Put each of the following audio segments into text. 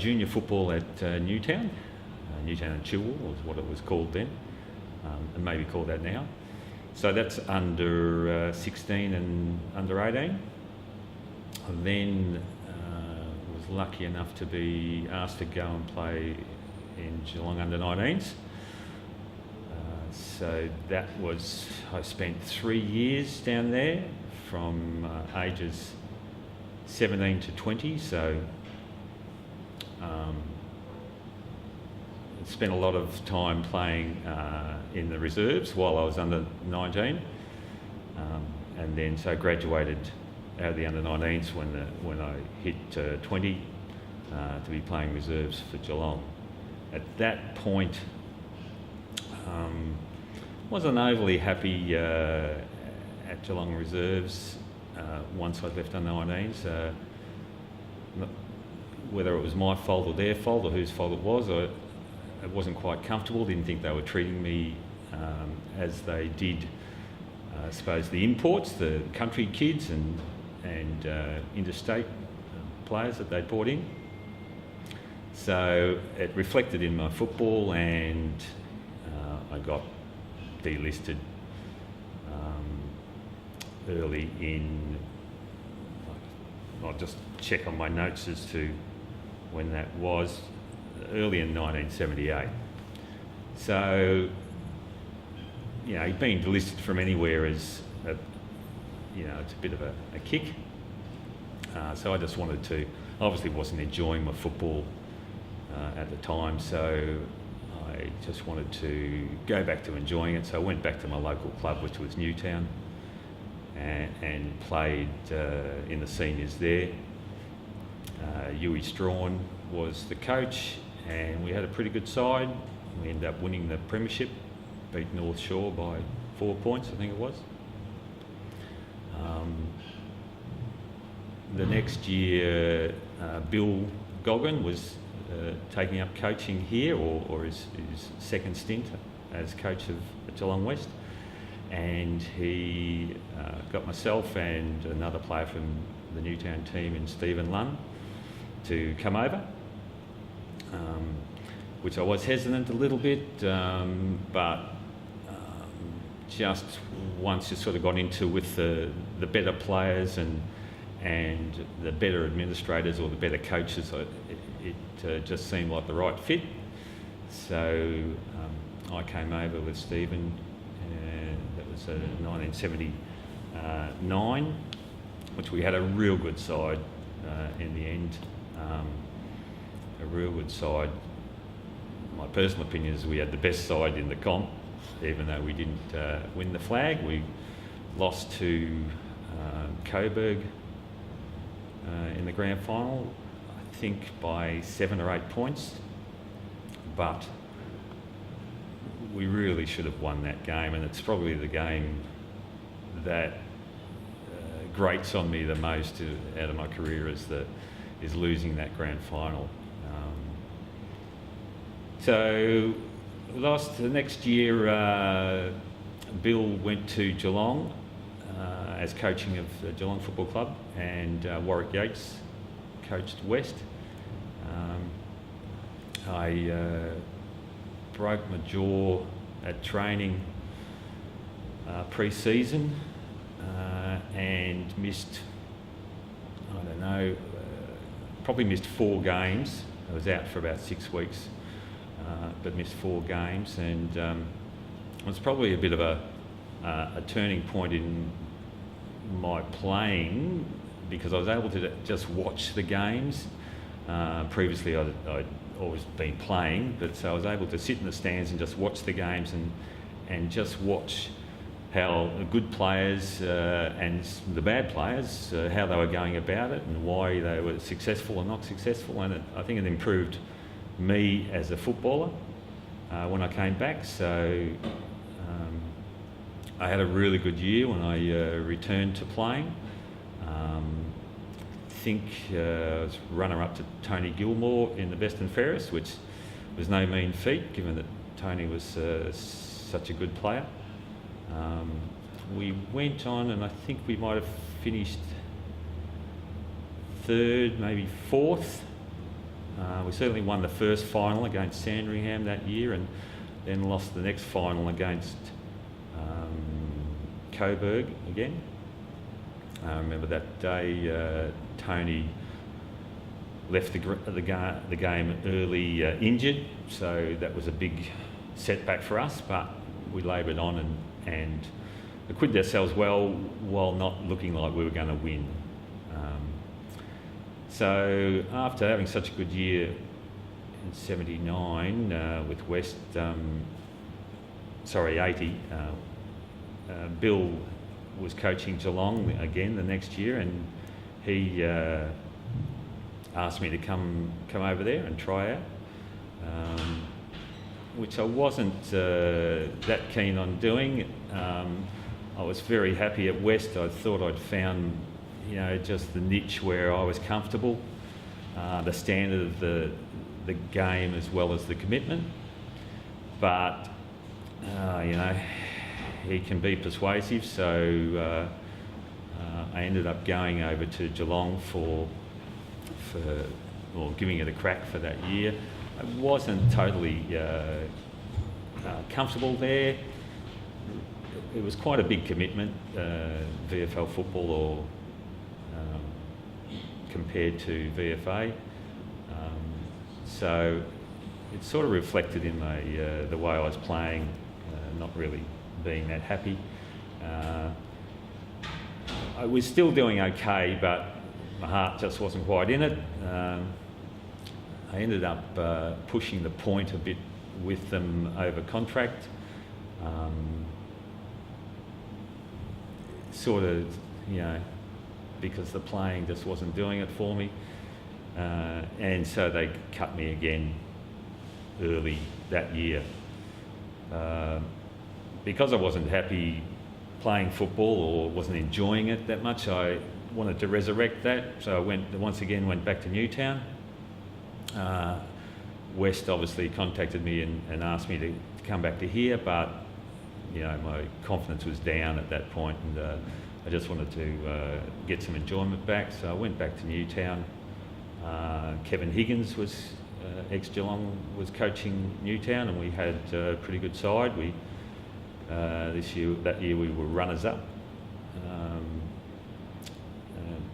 junior football at Newtown. Newtown and Chilwell was what it was called then, and maybe called that now. So that's under 16 and under 18. And then was lucky enough to be asked to go and play in Geelong under 19s. So that was, I spent 3 years down there from ages 17 to 20. So spent a lot of time playing in the reserves while I was under 19, and then so graduated out of the under 19s when I hit 20 to be playing reserves for Geelong. At that point, wasn't overly happy at Geelong reserves once I'd left under 19s. Whether it was my fault or their fault or whose fault it was, I wasn't quite comfortable. Didn't think they were treating me as they did, I suppose, the imports, the country kids and interstate players that they brought in. So it reflected in my football, and I got delisted early in. I'll just check on my notes as to when that was. Early in 1978. So, being delisted from anywhere is, it's a bit of a kick. So I just wanted to, obviously wasn't enjoying my football at the time, so I just wanted to go back to enjoying it. So I went back to my local club, which was Newtown, and played in the seniors there. Huey Strawn was the coach, and we had a pretty good side. We ended up winning the premiership, beat North Shore by 4 points, I think it was. The next year, Bill Goggin was taking up coaching here, or his second stint as coach of Geelong West, and he got myself and another player from the Newtown team in Stephen Lunn to come over. Which I was hesitant a little bit, but just once you sort of got into with the better players and the better administrators or the better coaches, it just seemed like the right fit. So I came over with Stephen, and that was 1979, which we had a real good side in the end. A real good side. My personal opinion is we had the best side in the comp, even though we didn't win the flag. We lost to Coburg in the grand final, I think by 7 or 8 points, but we really should have won that game, and it's probably the game that grates on me the most out of my career is losing that grand final. So the next year, Bill went to Geelong as coaching of the Geelong Football Club, and Warwick Yates coached West. I broke my jaw at training pre-season and missed, probably missed 4 games. I was out for about 6 weeks. But missed 4 games, and it was probably a bit of a turning point in my playing, because I was able to just watch the games. Previously I'd always been playing, but so I was able to sit in the stands and just watch the games and just watch how the good players and the bad players, how they were going about it and why they were successful or not successful, and I think it improved me as a footballer when I came back. So I had a really good year when I returned to playing. I think I was runner-up to Tony Gilmore in the best and fairest, which was no mean feat given that Tony was such a good player. We went on, and I think we might have finished 3rd, maybe 4th We certainly won the first final against Sandringham that year, and then lost the next final against Coburg again. I remember that day Tony left the game early injured, so that was a big setback for us, but we laboured on and acquitted ourselves well while not looking like we were going to win. So after having such a good year in 79 with West, 80, Bill was coaching Geelong again the next year, and he asked me to come over there and try out, which I wasn't that keen on doing. I was very happy at West. I thought I'd found, just the niche where I was comfortable, the standard of the game as well as the commitment. But he can be persuasive, so I ended up going over to Geelong for giving it a crack for that year. I wasn't totally comfortable there. It was quite a big commitment, VFL football, or compared to VFA. So it sort of reflected in the way I was playing, not really being that happy. I was still doing okay, but my heart just wasn't quite in it. I ended up pushing the point a bit with them over contract. Because the playing just wasn't doing it for me. And so they cut me again early that year. Because I wasn't happy playing football or wasn't enjoying it that much, I wanted to resurrect that. So I went back to Newtown. West obviously contacted me and asked me to come back to here, but my confidence was down at that point, and I just wanted to get some enjoyment back. So I went back to Newtown. Kevin Higgins was ex-Geelong, was coaching Newtown, and we had a pretty good side. That year we were runners-up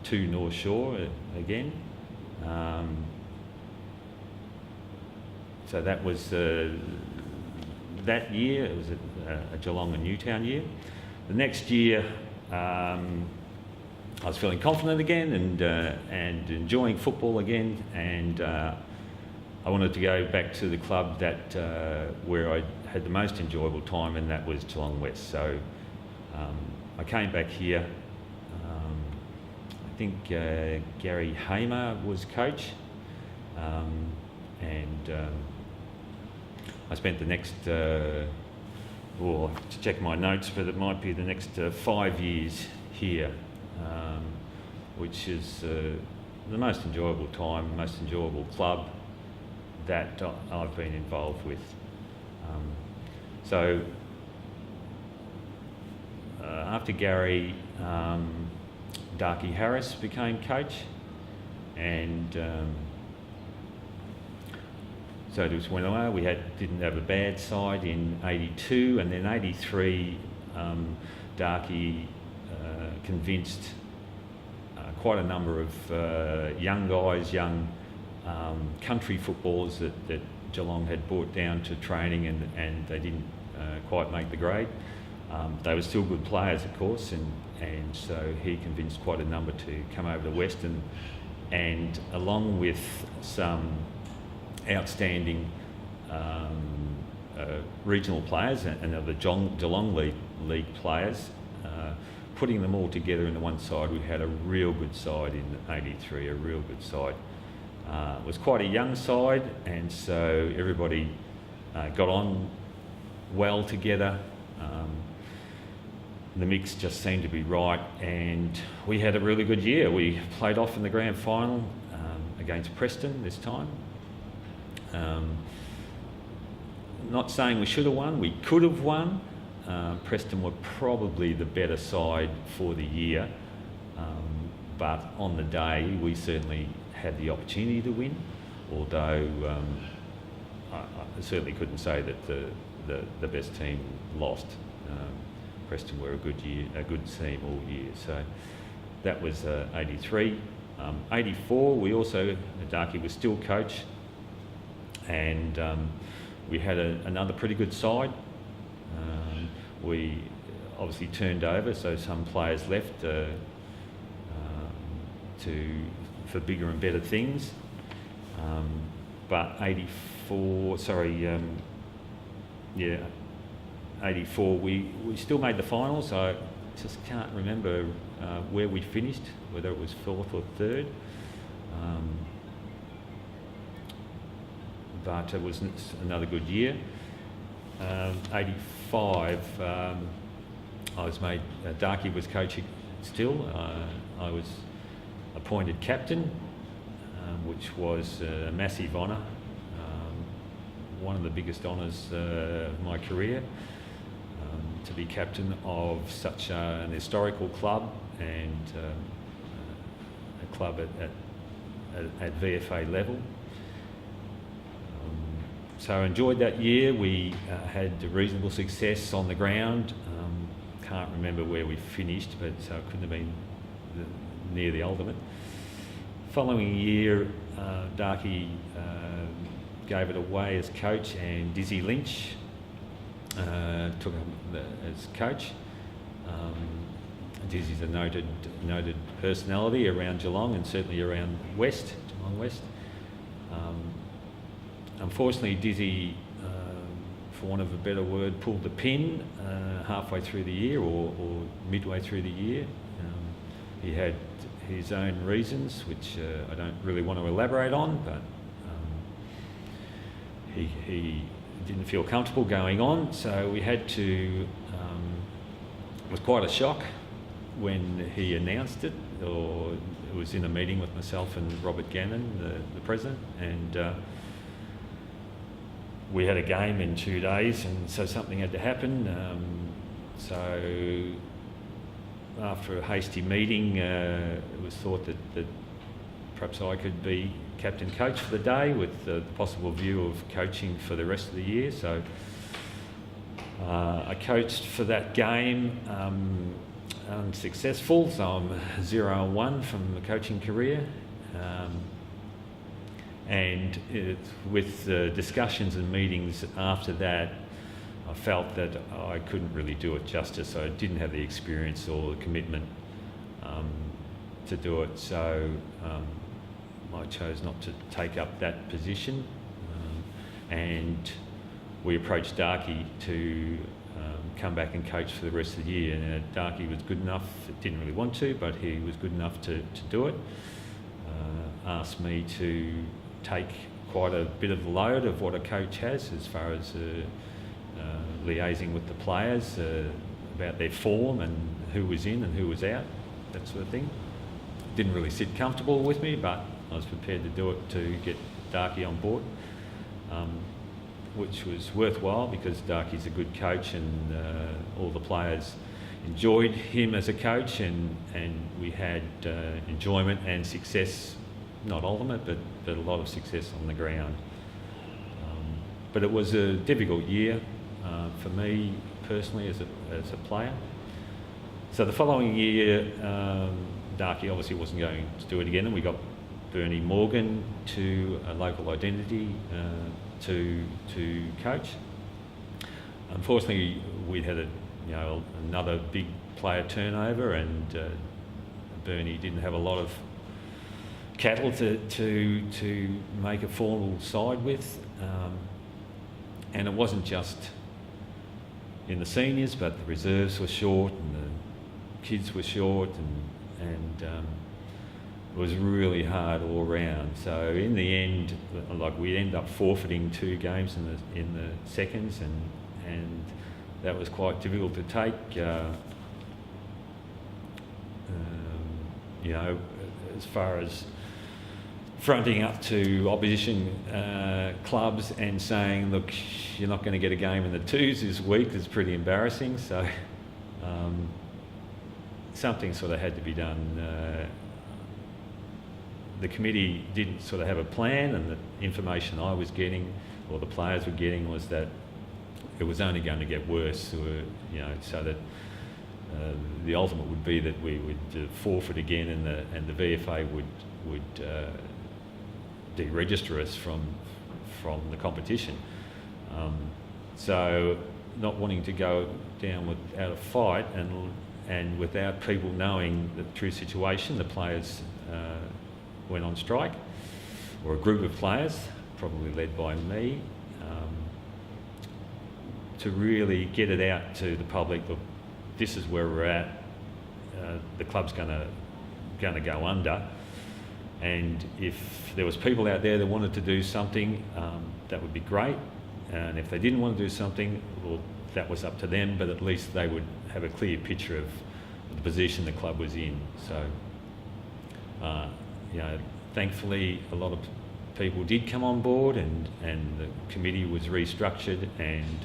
to North Shore again. So that was that year. It was a Geelong and Newtown year. The next year, I was feeling confident again and enjoying football again, and I wanted to go back to the club that where I had the most enjoyable time, and that was Geelong West. So I came back here. I think Gary Hamer was coach, and I spent the next, I have to check my notes, but it might be the next 5 years here, which is the most enjoyable time, most enjoyable club that I've been involved with. So after Gary, Darky Harris became coach, and so it just went away. We didn't have a bad side in 82, and then 83, Darky convinced quite a number of young guys, young country footballers that Geelong had brought down to training, and they didn't quite make the grade. They were still good players, of course, and so he convinced quite a number to come over to Western, and along with some outstanding regional players and the Geelong League players, putting them all together into one side, we had a real good side in 83, a real good side. It was quite a young side, and so everybody got on well together. The mix just seemed to be right, and we had a really good year. We played off in the grand final against Preston this time. Not saying we should have won, we could have won. Preston were probably the better side for the year, but on the day we certainly had the opportunity to win. although I certainly couldn't say that the best team lost. Preston were a good team all year. So that was 83. 84, we also, Darky was still coach, and we had another pretty good side. We obviously turned over, so some players left for bigger and better things. But 84, 84, we still made the finals. I just can't remember where we finished, whether it was fourth or third. But it was another good year. 85, I was made, Darky was coaching still. I was appointed captain, which was a massive honour, one of the biggest honours of my career, to be captain of such an historical club and a club at VFA level. So I enjoyed that year. We had reasonable success on the ground. Can't remember where we finished, but so it couldn't have been near the ultimate. Following year, Darky gave it away as coach, and Dizzy Lynch took up as coach. Dizzy's a noted personality around Geelong and certainly around Geelong West. Unfortunately, Dizzy, for want of a better word, pulled the pin halfway through the year or midway through the year. He had his own reasons, which I don't really want to elaborate on, but he didn't feel comfortable going on, so we had to. It was quite a shock when he announced it, or it was in a meeting with myself and Robert Gannon, the president, and we had a game in 2 days, and so something had to happen. So after a hasty meeting, it was thought that perhaps I could be captain coach for the day, with the possible view of coaching for the rest of the year. So I coached for that game, unsuccessful, so I'm 0-1 from the coaching career. And with discussions and meetings after that, I felt that I couldn't really do it justice. I didn't have the experience or the commitment to do it, so I chose not to take up that position. And we approached Darky to come back and coach for the rest of the year. And Darky was good enough, didn't really want to, but he was good enough to do it. Asked me to take quite a bit of the load of what a coach has as far as liaising with the players about their form and who was in and who was out, that sort of thing. Didn't really sit comfortable with me, but I was prepared to do it to get Darky on board, which was worthwhile because Darky's a good coach, and all the players enjoyed him as a coach, and we had enjoyment and success, not ultimate, but a lot of success on the ground. But it was a difficult year for me personally as a player. So the following year, Darky obviously wasn't going to do it again, and we got Bernie Morgan to a local identity to coach. Unfortunately, we'd had another big player turnover, and Bernie didn't have a lot of cattle to make a formal side with, and it wasn't just in the seniors, but the reserves were short and the kids were short, and it was really hard all round. So in the end, we ended up forfeiting 2 games in the seconds, and that was quite difficult to take. As far as fronting up to opposition clubs and saying, look, you're not going to get a game in the 2s this week, is pretty embarrassing. So something sort of had to be done the committee didn't sort of have a plan, and the information I was getting, or the players were getting, was that it was only going to get worse, or, so that the ultimate would be that we would forfeit again, and the VFA would deregister us from the competition. So, not wanting to go down without a fight, and without people knowing the true situation, the players went on strike, or a group of players, probably led by me, to really get it out to the public. Look, this is where we're at. The club's going to go under, and if there was people out there that wanted to do something, that would be great. And if they didn't want to do something, well, that was up to them. But at least they would have a clear picture of the position the club was in. So, thankfully, a lot of people did come on board, and the committee was restructured, and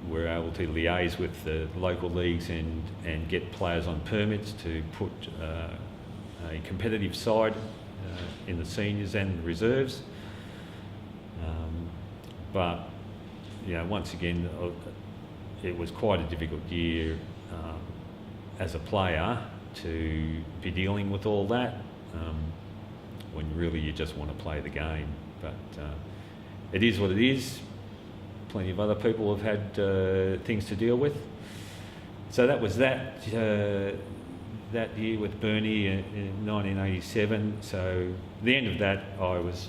we're able to liaise with the local leagues and get players on permits to put a competitive side in the seniors and the reserves. But once again, it was quite a difficult year as a player to be dealing with all that, when really you just want to play the game. But it is what it is. Plenty of other people have had things to deal with. So that was that year with Bernie in 1987. So at the end of that, I was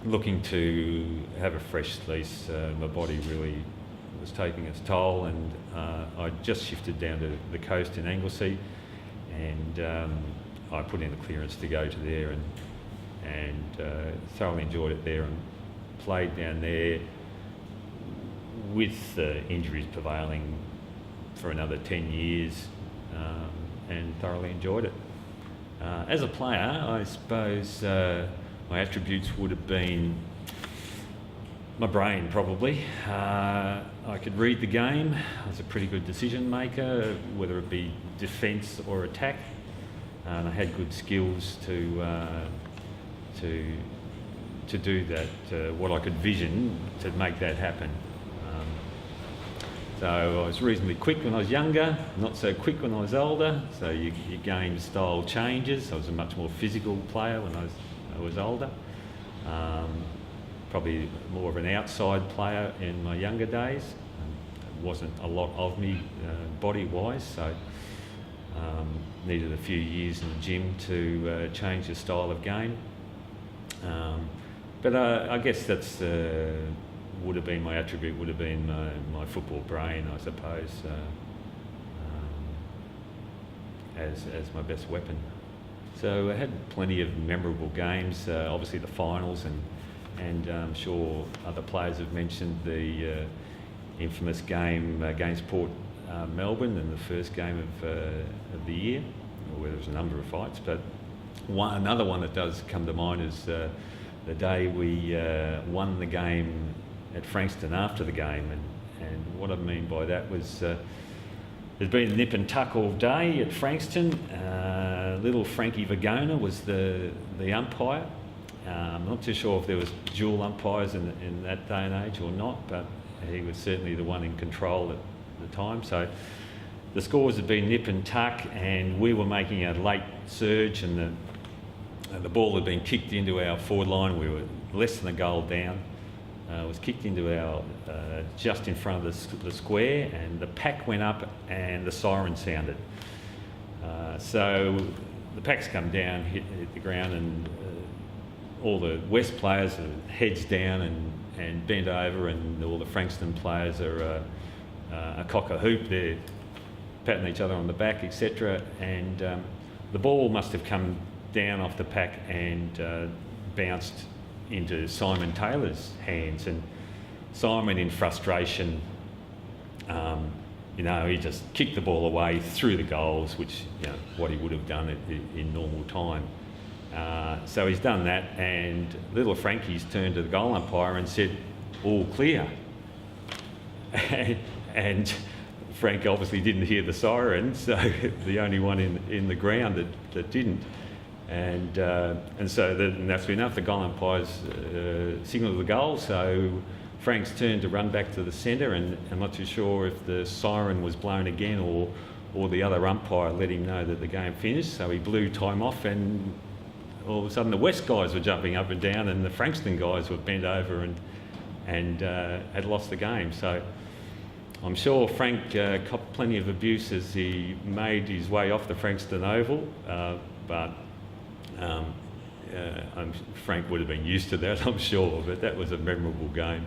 looking to have a fresh lease. My body really was taking its toll, and I just shifted down to the coast in Anglesey, and I put in a clearance to go to there, and thoroughly enjoyed it there, and played down there with injuries prevailing for another 10 years, and thoroughly enjoyed it. As a player, I suppose my attributes would have been my brain, probably. I could read the game. I was a pretty good decision maker, whether it be defence or attack, and I had good skills to do that, what I could vision to make that happen. So I was reasonably quick when I was younger, not so quick when I was older, so your game style changes. I was a much more physical player when I was older. Probably more of an outside player in my younger days. There wasn't a lot of me body-wise, so needed a few years in the gym to change the style of game. But I guess that's would have been my attribute, would have been my football brain, I suppose, as my best weapon. So I had plenty of memorable games, obviously the finals, and I'm sure other players have mentioned the infamous game against Port Melbourne in the first game of the year, where there was a number of fights. But another one that does come to mind is the day we won the game at Frankston after the game, and what I mean by that was there's been nip and tuck all day at Frankston. Little Frankie Vagona was the umpire. I'm not too sure if there was dual umpires in that day and age or not, but he was certainly the one in control at the time. So the scores had been nip and tuck, and we were making a late surge, and the ball had been kicked into our forward line. We were less than a goal down. It was kicked into our just in front of the square, and the pack went up and the siren sounded. So the pack's come down, hit the ground, and all the West players are heads down and bent over, and all the Frankston players are a cock a hoop. They're patting each other on the back, etc. And the ball must have come down off the pack and bounced into Simon Taylor's hands, and Simon, in frustration, he just kicked the ball away through the goals, which what he would have done in normal time. So he's done that, and little Frankie's turned to the goal umpire and said, "All clear." And Frank obviously didn't hear the siren, so the only one in the ground that didn't. and so naturally enough, the goal umpires signalled the goal. So Frank's turn to run back to the centre, and I'm not too sure if the siren was blown again or the other umpire let him know that the game finished. So he blew time off, and all of a sudden the West guys were jumping up and down, and the Frankston guys were bent over and had lost the game. So I'm sure Frank copped plenty of abuse as he made his way off the Frankston Oval, but Frank would have been used to that, I'm sure. But that was a memorable game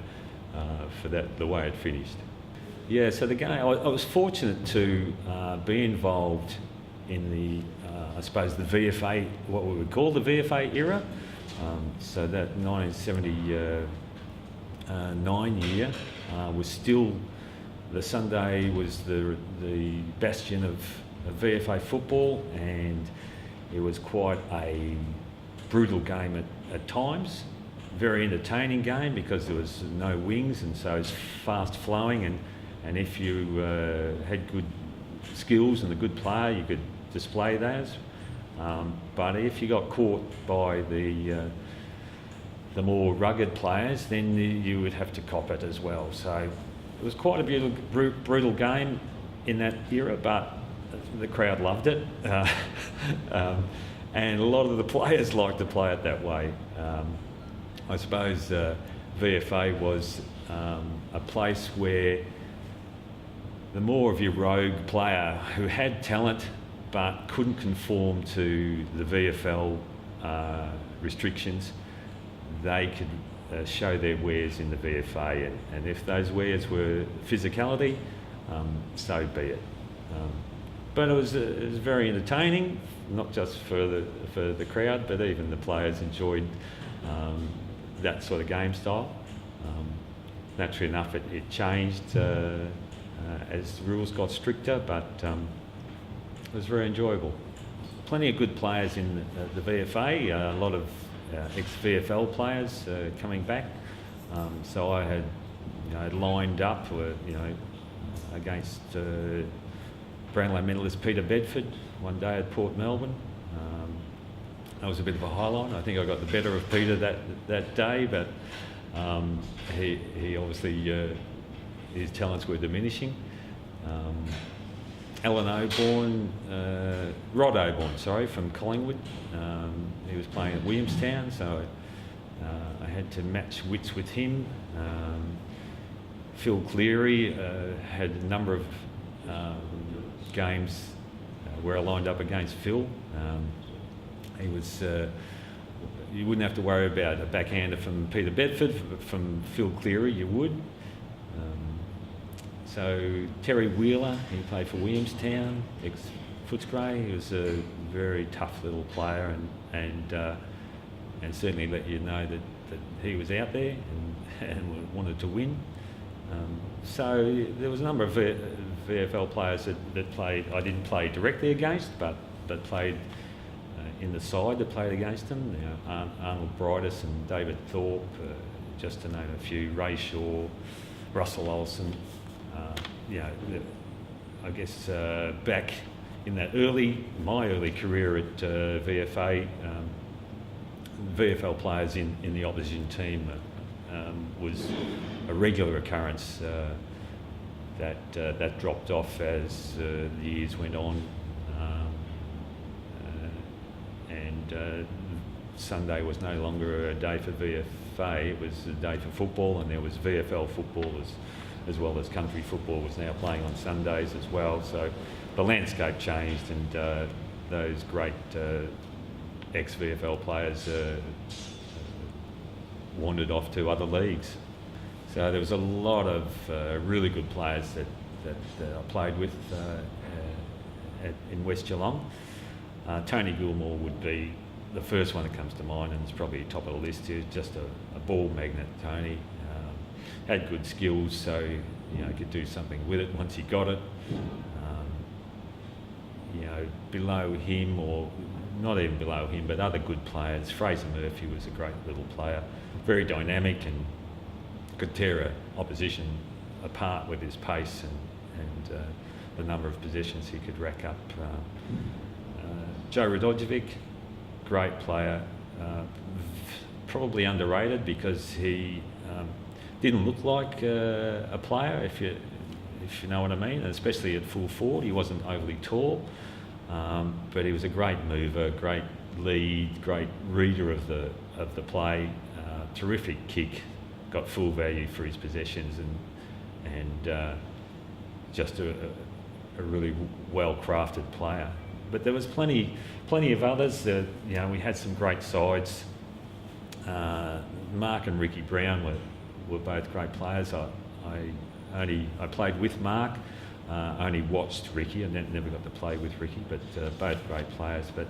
for the way it finished. Yeah, so the game, I was fortunate to be involved in the, I suppose, the VFA, what we would call the VFA era. So that 1979 year was still, the Sunday was the bastion of VFA football, and it was quite a brutal game at times. Very entertaining game because there was no wings, and so it's fast flowing, and if you had good skills and a good player, you could display those. But if you got caught by the more rugged players, then you would have to cop it as well. So it was quite a brutal game in that era, but the crowd loved it. And a lot of the players liked to play it that way. I suppose VFA was a place where the more of your rogue player who had talent but couldn't conform to the VFL restrictions, they could show their wares in the VFA, and if those wares were physicality, so be it. But it was very entertaining, not just for the crowd, but even the players enjoyed that sort of game style. Naturally enough, it changed as the rules got stricter, but it was very enjoyable. Plenty of good players in the VFA, a lot of ex-VFL players coming back. So I had, lined up, against Brownlow medalist Peter Bedford one day at Port Melbourne. That was a bit of a highlight. I think I got the better of Peter that day, but he obviously his talents were diminishing. Rod Oborn, from Collingwood. He was playing at Williamstown, so I had to match wits with him. Phil Cleary had a number of games where I lined up against Phil. He was, you wouldn't have to worry about a backhander from Peter Bedford. From Phil Cleary, you would. So Terry Wheeler, he played for Williamstown, ex-Footscray. He was a very tough little player, and certainly let you know that he was out there and wanted to win. So there was a number of VFL players that played. I didn't play directly against, but played in the side that played against them. Arnold Brightus and David Thorpe, just to name a few. Ray Shaw, Russell Olsen. I guess back in that my early career at VFA, VFL players in the opposition team was a regular occurrence. That dropped off as the years went on, and Sunday was no longer a day for VFA. It was a day for football, and there was VFL football as well as country football was now playing on Sundays as well. So the landscape changed, and those great ex-VFL players wandered off to other leagues. So there was a lot of really good players that I played with in West Geelong. Tony Gilmore would be the first one that comes to mind, and it's probably top of the list here. Just a ball magnet, Tony. Had good skills, so could do something with it once he got it. Below him, or not even below him, but other good players. Fraser Murphy was a great little player, very dynamic, and could tear opposition apart with his pace and the number of possessions he could rack up. Joe Radojevic, great player, probably underrated because he didn't look like a player, if you know what I mean, and especially at full forward. He wasn't overly tall, but he was a great mover, great lead, great reader of the play, terrific kick, got full value for his possessions, and just a really well-crafted player. But there was plenty of others. You know, we had some great sides. Mark and Ricky Brown were both great players. I played with Mark. I only watched Ricky. I never got to play with Ricky, but both great players. But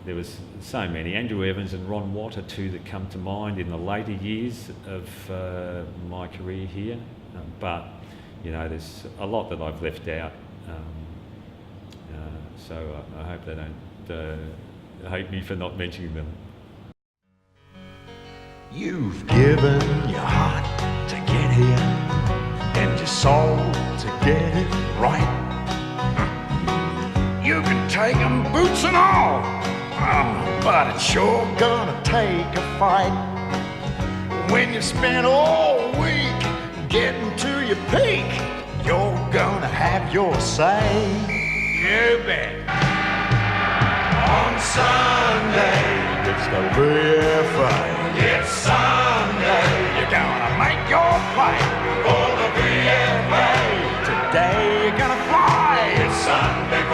there was so many. Andrew Evans and Ron Watt are two that come to mind in the later years of my career here. But you know, there's a lot that I've left out. So I hope they don't hate me for not mentioning them. You've given your heart to get here and your soul to get it right. You can take 'em boots and all, but it's sure gonna take a fight. When you spend all week getting to your peak, you're gonna have your say. You bet. On Sunday, it's the Bftp. It's Sunday. You're gonna make your play for the Bftp. Today you're gonna fly. It's Sunday.